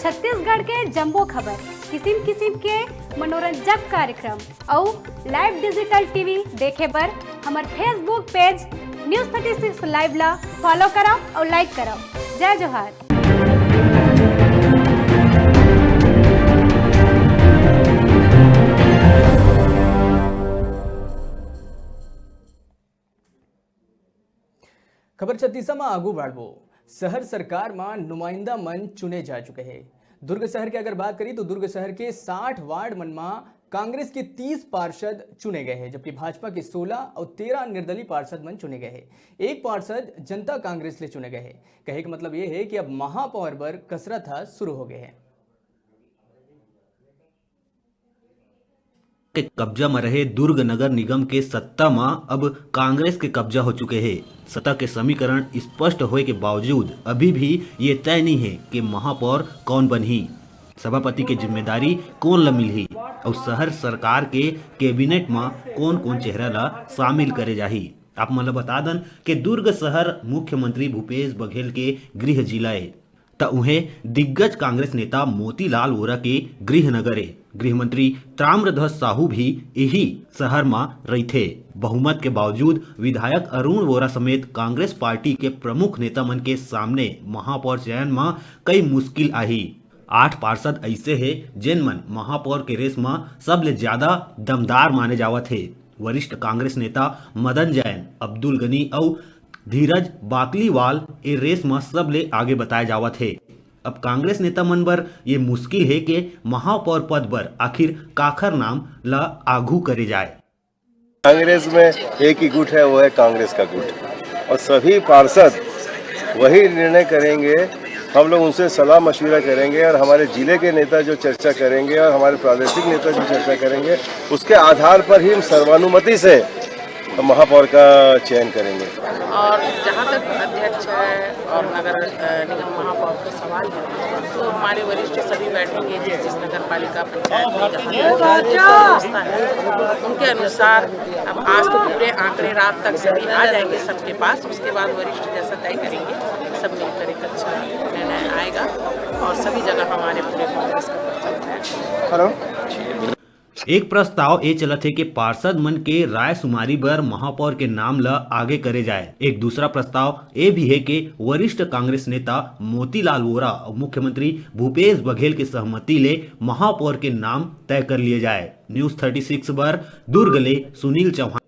छत्तीसगढ़ के जम्बो खबर, किसिम किसिम के मनोरंजक कार्यक्रम और लाइव डिजिटल टीवी देखे बर हमार फेसबुक पेज न्यूज़ 36 लाइव ला फॉलो करो और लाइक करो। जय जोहार। खबर छत्तीसा में आगू बढ़ो। शहर सरकार में नुमाइंदा मन चुने जा चुके हैं। दुर्ग शहर की अगर बात करें तो दुर्ग शहर के 60 वार्ड मन में कांग्रेस के 30 पार्षद चुने गए हैं, जबकि भाजपा के 16 और 13 निर्दलीय पार्षद मन चुने गए हैं। एक पार्षद जनता कांग्रेस ले चुने गए हैं। कहे का मतलब यह है कि अब महापौर पर कसरत शुरू हो गए हैं। के कब्जा में रहे दुर्ग नगर निगम के सत्ता में अब कांग्रेस के कब्जा हो चुके हैं। सत्ता के समीकरण स्पष्ट होए के बावजूद अभी भी ये तय नहीं है कि महापौर कौन बनही, सभापति की जिम्मेदारी कौन ला मिलही और शहर सरकार के कैबिनेट में कौन कौन चेहरा ला शामिल करे जाही। आप मन बता दन कि दुर्ग शहर मुख्यमंत्री भूपेश बघेल के गृह जिला है, त उन्हें दिग्गज कांग्रेस नेता मोतीलाल वोरा के गृह नगर है। गृह मंत्री ताम्रध्वज साहू भी यही शहर में रही थे। बहुमत के बावजूद विधायक अरुण वोरा समेत कांग्रेस पार्टी के प्रमुख नेता मन के सामने महापौर चयन में कई मुश्किल आई। 8 पार्षद ऐसे है जिन मन महापौर के रेस में सबले ज्यादा दमदार माने जावत है। वरिष्ठ कांग्रेस नेता मदन जैन, अब्दुल गनी और धीरज बाकलीवाल ए रेस में सबले आगे बताए जावत है। अब कांग्रेस नेता मन बर ये मुश्किल है कि महापौर पद पर आखिर काखर नाम ला आगू करे जाए। कांग्रेस में एक ही गुट है, वो है कांग्रेस का गुट, और सभी पार्षद वही निर्णय करेंगे। हम लोग उनसे सलाह मशविरा करेंगे और हमारे जिले के नेता जो चर्चा करेंगे और हमारे प्रादेशिक नेता जो चर्चा करेंगे, उसके आधार पर ही हम सर्वानुमति से महापौर का चयन करेंगे। और जहाँ तक अध्यक्ष है और नगर निगम महापौर का सवाल है, तो हमारे वरिष्ठ सभी बैठेंगे जिस नगर पालिका पंचायत व्यवस्था है उनके अनुसार। अब आज तो पूरे आंकड़े रात तक सभी आ जाएंगे सबके पास, उसके बाद वरिष्ठ जैसा तय करेंगे, सब मिलकर एक अच्छा निर्णय आएगा और सभी जगह हमारे पूरे कांग्रेस का प्रचार। एक प्रस्ताव ये चलत है कि पार्षद मन के राय सुमारी बर महापौर के नाम ला आगे करे जाए। एक दूसरा प्रस्ताव ये भी है कि वरिष्ठ कांग्रेस नेता मोतीलाल वोरा और मुख्यमंत्री भूपेश बघेल के सहमति ले महापौर के नाम तय कर लिए जाए। न्यूज़ 36 पर दुर्ग ले सुनील चौहान।